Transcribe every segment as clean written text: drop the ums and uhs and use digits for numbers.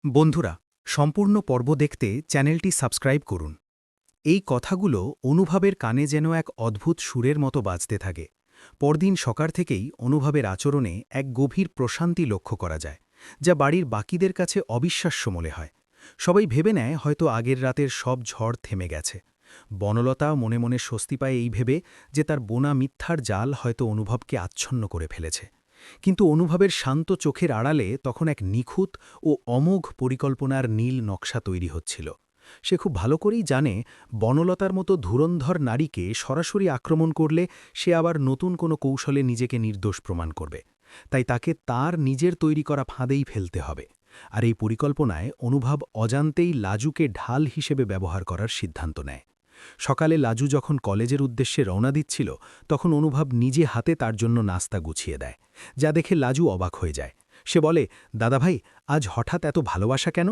বন্ধুরা, সম্পূর্ণ পর্ব দেখতে চ্যানেলটি সাবস্ক্রাইব করুন। এই কথাগুলো অনুভবের কানে যেন এক অদ্ভুত সুরের মতো বাজতে থাকে। পরদিন সকাল থেকেই অনুভবের আচরণে এক গভীর প্রশান্তি লক্ষ্য করা যায়, যা বাড়ির বাকিদের কাছে অবিশ্বাস্য মনে হয়। সবাই ভেবে নেয় হয়তো আগের রাতের সব ঝড় থেমে গেছে। বনলতা মনে মনে স্বস্তি পায় এই ভেবে যে তার বোনা মিথ্যার জাল হয়তো অনুভবকে আচ্ছন্ন করে ফেলেছে। কিন্তু অনুভবের শান্ত চোখের আড়ালে তখন এক নিখুঁত ও অমোঘ পরিকল্পনার নীল নকশা তৈরি হচ্ছিল। সে খুব ভালো করেই জানে বনলতার মতো ধুরন্ধর নারীকে সরাসরি আক্রমণ করলে সে আবার নতুন কোনো কৌশলে নিজেকে নির্দোষ প্রমাণ করবে। তাই তাকে তার নিজের তৈরি করা ফাঁদেই ফেলতে হবে। আর এই পরিকল্পনায় অনুভব অজান্তেই লাজুকে ঢাল হিসেবে ব্যবহার করার সিদ্ধান্ত নেয়। সকালে লাজু যখন কলেজের উদ্দেশ্যে রওনা দিচ্ছিল, তখন অনুভব নিজে হাতে তার জন্য নাস্তা গুছিয়ে দেয়, যা দেখে লাজু অবাক হয়ে যায়। সে বলে, দাদাভাই, আজ হঠাৎ এত ভালোবাসা কেন?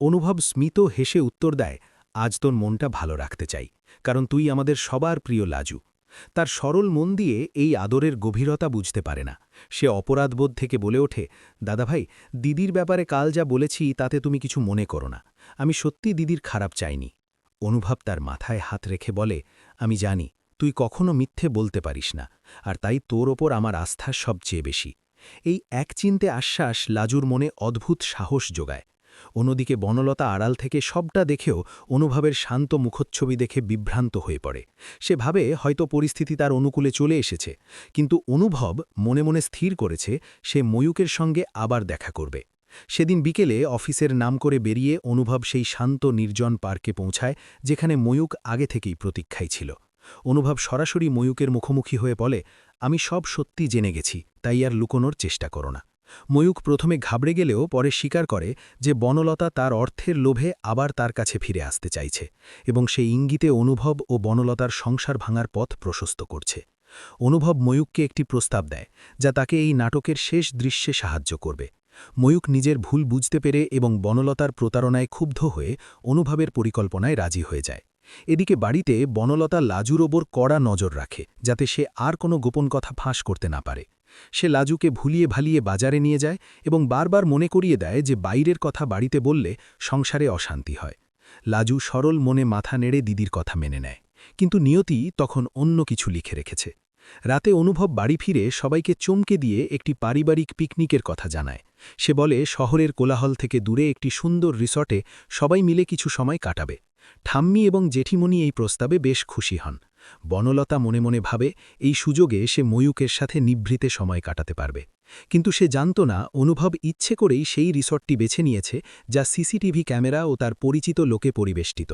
অনুভব স্মিত হেসে উত্তর দেয়, আজ তোর মনটা ভালো রাখতে চাই, কারণ তুই আমাদের সবার প্রিয় লাজু। তার সরল মন দিয়ে এই আদরের গভীরতা বুঝতে পারে না। সে অপরাধবোধ থেকে বলে ওঠে, দাদাভাই, দিদির ব্যাপারে কাল যা বলেছি তাতে তুমি কিছু মনে করো না। আমি সত্যি দিদির খারাপ চাইনি। অনুভব তার মাথায় হাত রেখে বলে, আমি জানি তুই কখনো মিথ্যে বলতে পারিস না, আর তাই তোর ওপর আমার আস্থা সবচেয়ে বেশি। এই এক চিন্তে আশ্বাস লাজুর মনে অদ্ভুত সাহস যোগায়। অন্যদিকে বনলতা আড়াল থেকে সবটা দেখেও অনুভবের শান্ত মুখচ্ছবি দেখে বিভ্রান্ত হয়ে পড়ে। সে ভাবে হয়তো পরিস্থিতি তার অনুকূলে চলে এসেছে, কিন্তু অনুভব মনে মনে স্থির করেছে সে ময়ূকের সঙ্গে আবার দেখা করবে। সেদিন বিকেলে অফিসের নাম করে বেরিয়ে অনুভব সেই শান্ত নির্জন পার্কে পৌঁছায়, যেখানে ময়ূক আগে থেকেই প্রতীক্ষায় ছিল। অনুভব সরাসরি ময়ূকের মুখোমুখি হয়ে বলে, আমি সব সত্যি জেনে গেছি, তাই আর লুকোনোর চেষ্টা করো না। ময়ূক প্রথমে ঘাবড়ে গেলেও পরে স্বীকার করে যে বনলতা তার অর্থের লোভে আবার তার কাছে ফিরে আসতে চাইছে, এবং সেই ইঙ্গিতে অনুভব ও বনলতার সংসার ভাঙার পথ প্রশস্ত করছে। অনুভব ময়ূককে একটি প্রস্তাব দেয়, যা তাকে এই নাটকের শেষ দৃশ্যে সাহায্য করবে। ময়ূক নিজের ভুল বুঝতে পেরে এবং বনলতার প্রতারণায় ক্ষুব্ধ হয়ে অনুভবের পরিকল্পনায় রাজি হয়ে যায়। এদিকে বাড়িতে বনলতা লাজুর ওপর কড়া নজর রাখে, যাতে সে আর কোনো গোপন কথা ফাঁস করতে না পারে। সে লাজুকে ভুলিয়ে ভালিয়ে বাজারে নিয়ে যায় এবং বারবার মনে করিয়ে দেয় যে বাইরের কথা বাড়িতে বললে সংসারে অশান্তি হয়। লাজু সরল মনে মাথা নেড়ে দিদির কথা মেনে নেয়, কিন্তু নিয়তি তখন অন্য কিছু লিখে রেখেছে। রাতে অনুভব বাড়ি ফিরে সবাইকে চমকে দিয়ে একটি পারিবারিক পিকনিকের কথা জানায়। সে বলে শহরের কোলাহল থেকে দূরে একটি সুন্দর রিসর্টে সবাই মিলে কিছু সময় কাটাবে। ঠাম্মি এবং জেঠিমণি এই প্রস্তাবে বেশ খুশি হন। বনলতা মনে মনে ভাবে এই সুযোগে সে ময়ূকের সাথে নিভৃতে সময় কাটাতে পারবে। কিন্তু সে জানত না অনুভব ইচ্ছে করেই সেই রিসর্টটি বেছে নিয়েছে, যা সিসিটিভি ক্যামেরা ও তার পরিচিত লোকে পরিবেষ্টিত।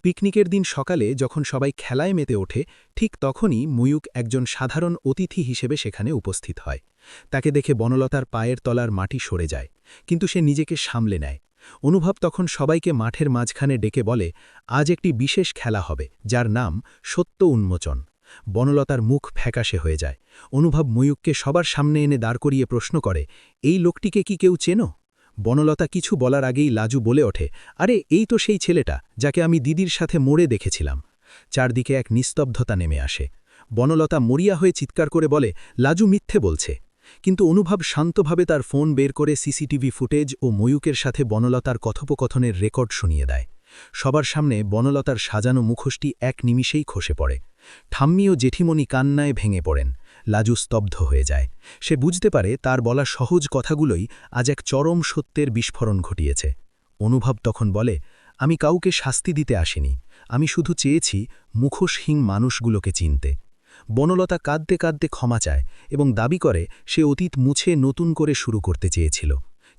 পিকনিকের দিন সকালে যখন সবাই খেলায় মেতে ওঠে, ঠিক তখনই ময়ূক একজন সাধারণ অতিথি হিসেবে সেখানে উপস্থিত হয়। তাকে দেখে বনলতার পায়ের তলার মাটি সরে যায়, কিন্তু সে নিজেকে সামলে নেয়। অনুভব তখন সবাইকে মাঠের মাঝখানে ডেকে বলে, আজ একটি বিশেষ খেলা হবে, যার নাম সত্য উন্মোচন। বনলতার মুখ ফ্যাকাশে হয়ে যায়। অনুভব ময়ূককে সবার সামনে এনে দাঁড় করিয়ে প্রশ্ন করে, এই লোকটিকে কি কেউ চেনো? বনলতা কিছু বলার আগেই লাজু বলে ওঠে, আরে এই তো সেই ছেলেটা যাকে আমি দিদির সাথে মোড়ে দেখেছিলাম। চারদিকে এক নিস্তব্ধতা নেমে আসে। বনলতা মরিয়া হয়ে চিৎকার করে বলে, লাজু মিথ্যে বলছে। কিন্তু অনুভব শান্তভাবে তার ফোন বের করে সিসিটিভি ফুটেজ ও ময়ূকের সাথে বনলতার কথোপকথনের রেকর্ড শুনিয়ে দেয়। সবার সামনে বনলতার সাজানো মুখোশটি এক নিমিষেই খসে পড়ে। ঠাম্মি ও জেঠিমণি কান্নায় ভেঙে পড়েন। লাজু স্তব্ধ হয়ে যায়। সে বুঝতে পারে তার বলা সহজ কথাগুলোই আজ এক চরম সত্যের বিস্ফোরণ ঘটিয়েছে। অনুভব তখন বলে, আমি কাউকে শাস্তি দিতে আসিনি, আমি শুধু চেয়েছি মুখোশহীন মানুষগুলোকে চিনতে। বনলতা কাঁদতে কাঁদতে ক্ষমা চায় এবং দাবি করে সে অতীত মুছে নতুন করে শুরু করতে চেয়েছিল।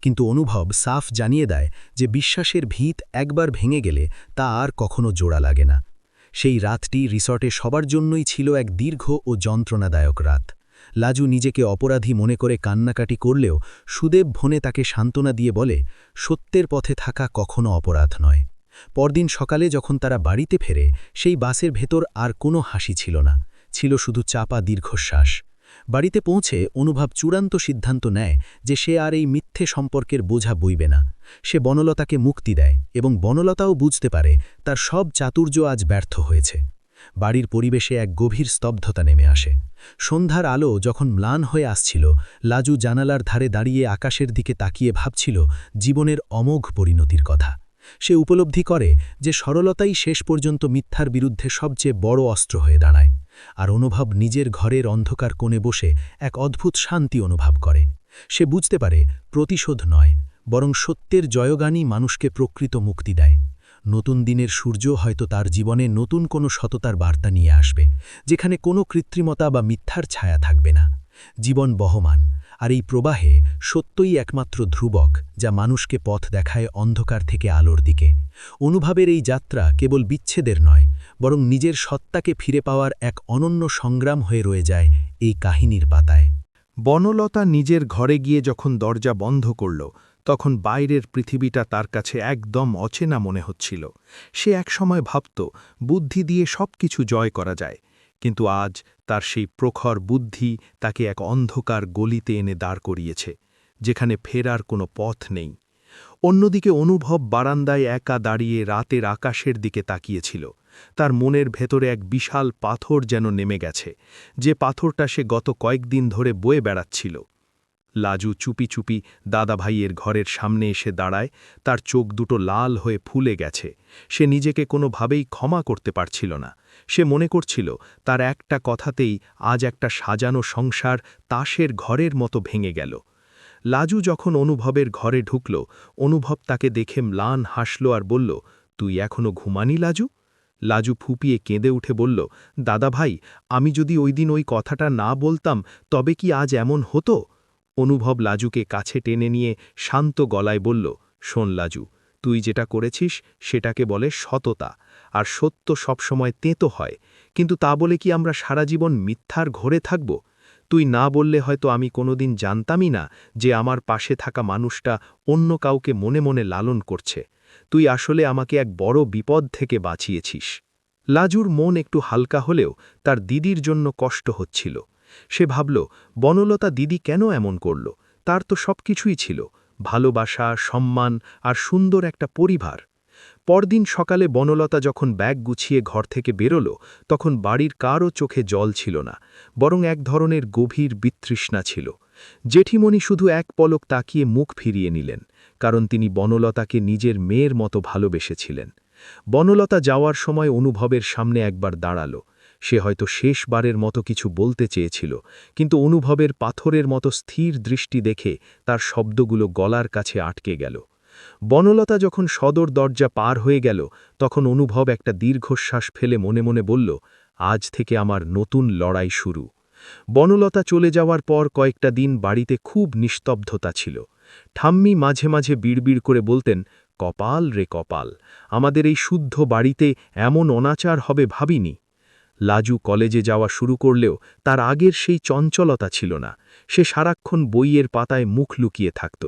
কিন্তু অনুভব সাফ জানিয়ে দেয় যে বিশ্বাসের ভিত একবার ভেঙে গেলে তা আর কখনো জোড়া লাগে না। সেই রাতটি রিসর্টে সবার জন্যই ছিল এক দীর্ঘ ও যন্ত্রণাদায়ক রাত। লাজু নিজেকে অপরাধী মনে করে কান্নাকাটি করলেও সুদেব ভনে তাকে সান্ত্বনা দিয়ে বলে, সত্যের পথে থাকা কখনো অপরাধ নয়। পরদিন সকালে যখন তারা বাড়িতে ফেরে, সেই বাসের ভেতর আর কোনো হাসি ছিল না, ছিল শুধু চাপা দীর্ঘশ্বাস। বাড়িতে পৌঁছে অনুভব চূড়ান্ত সিদ্ধান্ত নেয় যে সে আর এই মিথ্যে সম্পর্কের বোঝা বইবে না। সে বনলতাকে মুক্তি দেয় এবং বনলতাও বুঝতে পারে তার সব চাতুর্য আজ ব্যর্থ হয়েছে। বাড়ির পরিবেশে এক গভীর স্তব্ধতা নেমে আসে। সন্ধ্যার আলো যখন ম্লান হয়ে আসছিল, লাজু জানালার ধারে দাঁড়িয়ে আকাশের দিকে তাকিয়ে ভাবছিল জীবনের অমোঘ পরিণতির কথা। সে উপলব্ধি করে যে সরলতাই শেষ পর্যন্ত মিথ্যার বিরুদ্ধে সবচেয়ে বড় অস্ত্র হয়ে দাঁড়ায়। আর অনুভব নিজের ঘরের অন্ধকার কোণে বসে এক অদ্ভুত শান্তি অনুভব করে। সে বুঝতে পারে প্রতিশোধ নয়, বরং সত্যের জয়গানই মানুষকে প্রকৃত মুক্তি দেয়। নতুন দিনের সূর্য হয়তো তার জীবনে নতুন কোনো সততার বার্তা নিয়ে আসবে, যেখানে কোনো কৃত্রিমতা বা মিথ্যার ছায়া থাকবে না। জীবন বহমান, আর এই প্রবাহে সত্যই একমাত্র ধ্রুবক, যা মানুষকে পথ দেখায় অন্ধকার থেকে আলোর দিকে। অনুভবের এই যাত্রা কেবল বিচ্ছেদের নয়, বরং নিজের সত্তাকে ফিরে পাওয়ার এক অনন্য সংগ্রাম হয়ে রয়ে যায় এই কাহিনীর পাতায়। বনলতা নিজের ঘরে গিয়ে যখন দরজা বন্ধ করল, তখন বাইরের পৃথিবীটা তার কাছে একদম অচেনা মনে হচ্ছিল। সে একসময় ভাবত বুদ্ধি দিয়ে সবকিছু জয় করা যায়, কিন্তু আজ তার সেই প্রখর বুদ্ধি তাকে এক অন্ধকার গলিতে এনে দাঁড় করিয়েছে, যেখানে ফেরার কোনো পথ নেই। অন্যদিকে অনুভব বারান্দায় একা দাঁড়িয়ে রাতের আকাশের দিকে তাকিয়েছিল। তার মনের ভেতরে এক বিশাল পাথর যেন নেমে গেছে, যে পাথরটা সে গত কয়েকদিন ধরে বয়ে বেড়াচ্ছিল। লাজু চুপি চুপি দাদাভাইয়ের ঘরের সামনে এসে দাঁড়ায়। তার চোখ দুটো লাল হয়ে ফুলে গেছে। সে নিজেকে কোনোভাবেই ক্ষমা করতে পারছিল না। সে মনে করছিল তার একটা কথাতেই আজ একটা সাজানো সংসার তাসের ঘরের মতো ভেঙে গেল। লাজু যখন অনুভবের ঘরে ঢুকল, অনুভব তাকে দেখে ম্লান হাসল আর বলল, তুই এখনো ঘুমানি লাজু? লাজু ফুপিয়ে কেঁদে উঠে বলল, দাদা ভাই, আমি যদি ওই দিন ওই কথাটা না বলতাম, তবে কি আজ এমন হতো? অনুভব লাজুকে কাছে টেনে নিয়ে শান্ত গলায় বলল, শোন লাজু, তুই যেটা করেছিস সেটাকে বলে সততা, আর সত্য সবসময় তেঁতো হয়। কিন্তু তা বলে কি আমরা সারা জীবন মিথ্যার ঘরে থাকব? তুই না বললে হয়তো আমি কোনোদিন জানতামই না যে আমার পাশে থাকা মানুষটা অন্য কাউকে মনে মনে লালন করছে। তুই আসলে আমাকে এক বড় বিপদ থেকে বাঁচিয়েছিস। লাজুর মন একটু হালকা হলেও তার দিদির জন্য কষ্ট হচ্ছিল। সে ভাবল, বনলতা দিদি কেন এমন করল? তার তো সবকিছুই ছিল, ভালোবাসা, সম্মান আর সুন্দর একটা পরিবার। পরদিন সকালে বনলতা যখন ব্যাগ গুছিয়ে ঘর থেকে বেরোল, তখন বাড়ির কারও চোখে জল ছিল না, বরং এক ধরনের গভীর বিতৃষ্ণা ছিল। জেঠিমণি শুধু এক পলক তাকিয়ে মুখ ফিরিয়ে নিলেন, কারণ তিনি বনলতাকে নিজের মেয়ের মতো ভালোবেসেছিলেন। বনলতা যাওয়ার সময় অনুভবের সামনে একবার দাঁড়াল। সে হয়তো শেষবারের মতো কিছু বলতে চেয়েছিল, কিন্তু অনুভবের পাথরের মতো স্থির দৃষ্টি দেখে তার শব্দগুলো গলার কাছে আটকে গেল। বনলতা যখন সদর দরজা পার হয়ে গেল, তখন অনুভব একটা দীর্ঘশ্বাস ফেলে মনে মনে বলল, আজ থেকে আমার নতুন লড়াই শুরু। বনলতা চলে যাওয়ার পর কয়েকটা দিন বাড়িতে খুব নিস্তব্ধতা ছিল। ঠাম্মি মাঝে মাঝে বিড়বিড় করে বলতেন, কপাল রে কপাল, আমাদের এই শুদ্ধ বাড়িতে এমন অনাচার হবে ভাবিনি। লাজু কলেজে যাওয়া শুরু করলেও তার আগের সেই চঞ্চলতা ছিল না। সে সারাক্ষণ বইয়ের পাতায় মুখ লুকিয়ে থাকত।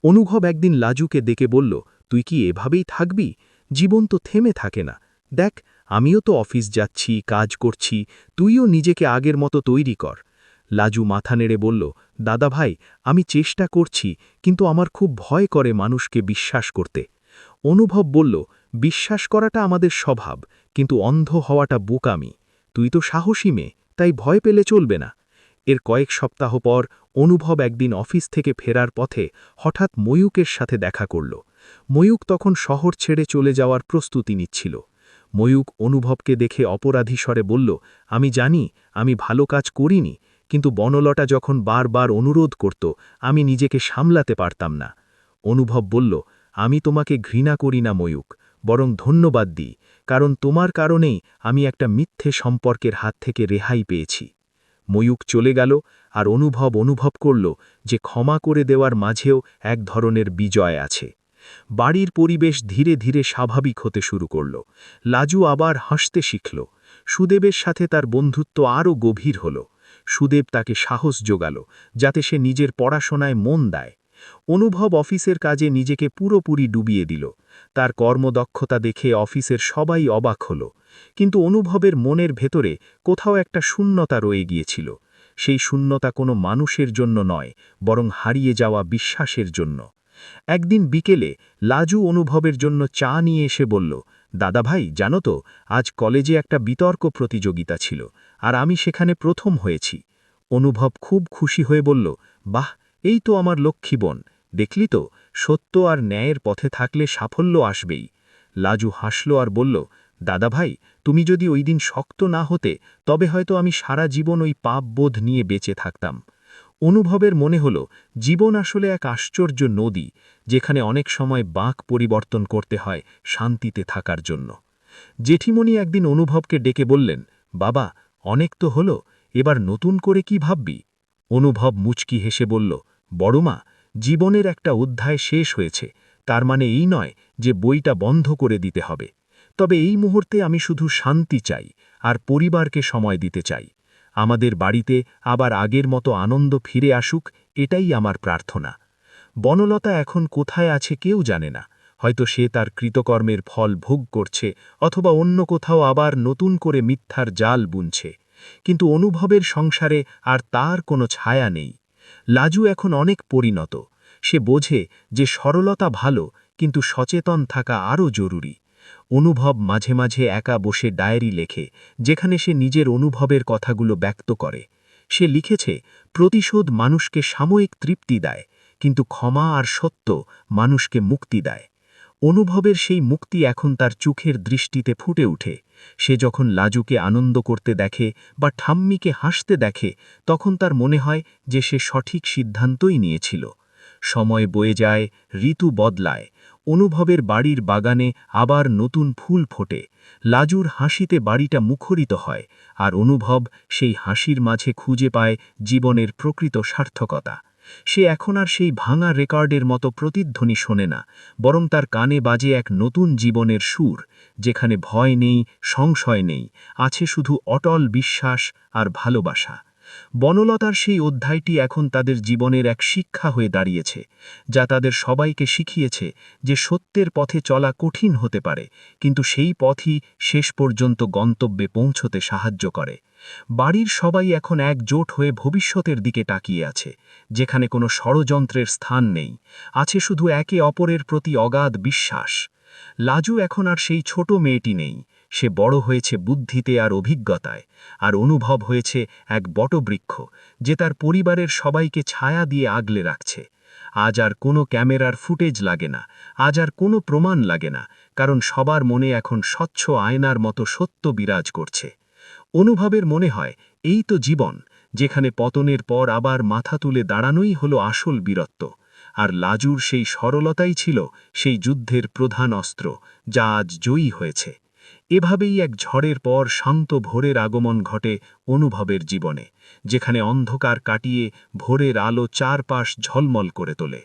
অনুভব একদিন লাজুকে ডেকে বলল, তুই কি এভাবেই থাকবি? জীবন তো থেমে থাকে না। দেখ, আমিও তো অফিস যাচ্ছি, কাজ করছি, তুইও নিজেকে আগের মতো তৈরি কর। লাজু মাথা নেড়ে বলল, দাদা ভাই, আমি চেষ্টা করছি, কিন্তু আমার খুব ভয় করে মানুষকে বিশ্বাস করতে। অনুভব বলল, বিশ্বাস করাটা আমাদের স্বভাব, কিন্তু অন্ধ হওয়াটা বোকামি। তুই তো সাহসী মেয়ে, তাই ভয় পেলে চলবে না। এর কয়েক সপ্তাহ পর অনুভব একদিন অফিস থেকে ফেরার পথে হঠাৎ ময়ূকের সাথে দেখা করল। ময়ূক তখন শহর ছেড়ে চলে যাওয়ার প্রস্তুতি নিচ্ছিল। ময়ূক অনুভবকে দেখে অপরাধী স্বরে বলল, আমি জানি আমি ভালো কাজ করিনি, কিন্তু বনলতা যখন বারবার অনুরোধ করত, আমি নিজেকে সামলাতে পারতাম না। অনুভব বলল, আমি তোমাকে ঘৃণা করি না ময়ূক, বরং ধন্যবাদ দিই, কারণ তোমার কারণেই আমি একটা মিথ্যে সম্পর্কের হাত থেকে রেহাই পেয়েছি। ময়ূক চলে গেল, আর অনুভব করল যে ক্ষমা করে দেওয়ার মাঝেও এক ধরনের বিজয় আছে। বাড়ির পরিবেশ ধীরে ধীরে স্বাভাবিক হতে শুরু করল। লাজু আবার হাসতে শিখল। সুদেবের সাথে তার বন্ধুত্ব আরও গভীর হল। সুদেব তাকে সাহস জোগাল, যাতে সে নিজের পড়াশোনায় মন দেয়। অনুভব অফিসের কাজে নিজেকে পুরোপুরি ডুবিয়ে দিল। তার কর্মদক্ষতা দেখে অফিসের সবাই অবাক হল, কিন্তু অনুভবের মনের ভেতরে কোথাও একটা শূন্যতা রয়ে গিয়েছিল। সেই শূন্যতা কোনো মানুষের জন্য নয়, বরং হারিয়ে যাওয়া বিশ্বাসের জন্য। একদিন বিকেলে লাজু অনুভবের জন্য চা নিয়ে এসে বলল, দাদাভাই, জানো তো, আজ কলেজে একটা বিতর্ক প্রতিযোগিতা ছিল, আর আমি সেখানে প্রথম হয়েছি। অনুভব খুব খুশি হয়ে বলল, বাহ, এই তো আমার লক্ষ্মী বোন, দেখলি তো, সত্য আর ন্যায়ের পথে থাকলে সাফল্য আসবেই। লাজু হাসল আর বলল, দাদাভাই, তুমি যদি ওই দিন শক্ত না হতে, তবে হয়তো আমি সারা জীবন ওই পাপবোধ নিয়ে বেঁচে থাকতাম। অনুভবের মনে হল, জীবন আসলে এক আশ্চর্য নদী, যেখানে অনেক সময় বাঁক পরিবর্তন করতে হয় শান্তিতে থাকার জন্য। জেঠিমণি একদিন অনুভবকে ডেকে বললেন, বাবা, অনেক তো হলো, এবার নতুন করে কি ভাববি? অনুভব মুচকি হেসে বলল, বড়মা, জীবনের একটা অধ্যায় শেষ হয়েছে, তার মানে এই নয় যে বইটা বন্ধ করে দিতে হবে। তবে এই মুহূর্তে আমি শুধু শান্তি চাই আর পরিবারকে সময় দিতে চাই। আমাদের বাড়িতে আবার আগের মতো আনন্দ ফিরে আসুক, এটাই আমার প্রার্থনা। বনলতা এখন কোথায় আছে কেউ জানে না, হয়তো সে তার কৃতকর্মের ফল ভোগ করছে, অথবা অন্য কোথাও আবার নতুন করে মিথ্যার জাল বুনছে। কিন্তু অনুভবের সংসারে আর তার কোনো ছায়া নেই। লাজু এখন অনেক পরিণত। সে বোঝে যে সরলতা ভালো, কিন্তু সচেতন থাকা আরও জরুরি। অনুভব মাঝে মাঝে একা বসে ডায়েরি লেখে, যেখানে সে নিজের অনুভবের কথাগুলো ব্যক্ত করে। সে লিখেছে, প্রতিশোধ মানুষকে সাময়িক তৃপ্তি দেয়, কিন্তু ক্ষমা আর সত্য মানুষকে মুক্তি দেয়। অনুভবের সেই মুক্তি এখন তার চোখের দৃষ্টিতে ফুটে ওঠে। সে যখন লাজুকে আনন্দ করতে দেখে বা ঠাম্মিকে হাসতে দেখে, তখন তার মনে হয় যে সে সঠিক সিদ্ধান্তই নিয়েছিল। সময় বয়ে যায়, ঋতু বদলায়, অনুভবের বাড়ির বাগানে আবার নতুন ফুল ফোটে, লাজুর হাসিতে বাড়িটা মুখরিত হয়, আর অনুভব সেই হাসির মাঝে খুঁজে পায় জীবনের প্রকৃত সার্থকতা। সে এখন আর সেই ভাঙা রেকর্ডের মতো প্রতিধ্বনি শোনে না, বরং তার কানে বাজে এক নতুন জীবনের সুর, যেখানে ভয় নেই, সংশয় নেই, আছে শুধু অটল বিশ্বাস আর ভালোবাসা। বনলতার সেই অধ্যায়টি এখন তাদের জীবনের এক শিক্ষা হয়ে দাঁড়িয়েছে, যা তাদের সবাইকে শিখিয়েছে যে সত্যের পথে চলা কঠিন হতে পারে, কিন্তু সেই পথই শেষ পর্যন্ত গন্তব্যে পৌঁছতে সাহায্য করে। বাড়ির সবাই এখন একজোট হয়ে ভবিষ্যতের দিকে তাকিয়ে আছে, যেখানে কোনো ষড়যন্ত্রের স্থান নেই, আছে শুধু একে অপরের প্রতি অগাধ বিশ্বাস। লাজু এখন আর সেই ছোট মেয়েটি নেই, সে বড় হয়েছে বুদ্ধিতে আর অভিজ্ঞতায়, আর অনুভব হয়েছে এক বটবৃক্ষ, যে তার পরিবারের সবাইকে ছায়া দিয়ে আগলে রাখছে। আজ আর কোনো ক্যামেরার ফুটেজ লাগে না, আজ আর কোনো প্রমাণ লাগে না, কারণ সবার মনে এখন স্বচ্ছ আয়নার মতো সত্য বিরাজ করছে। অনুভবের মনে হয়, এই তো জীবন, যেখানে পতনের পর আবার মাথা তুলে দাঁড়ানোই হলো আসল বীরত্ব। আর লাজুর সেই সরলতাই ছিল সেই যুদ্ধের প্রধান অস্ত্র, যা আজ জয়ী হয়েছে। এভাবেই এক ঝড়ের পর শান্ত ভোরের আগমন ঘটে অনুভবের জীবনে, যেখানে অন্ধকার কাটিয়ে ভোরের আলো চারপাশ ঝলমল করে তোলে।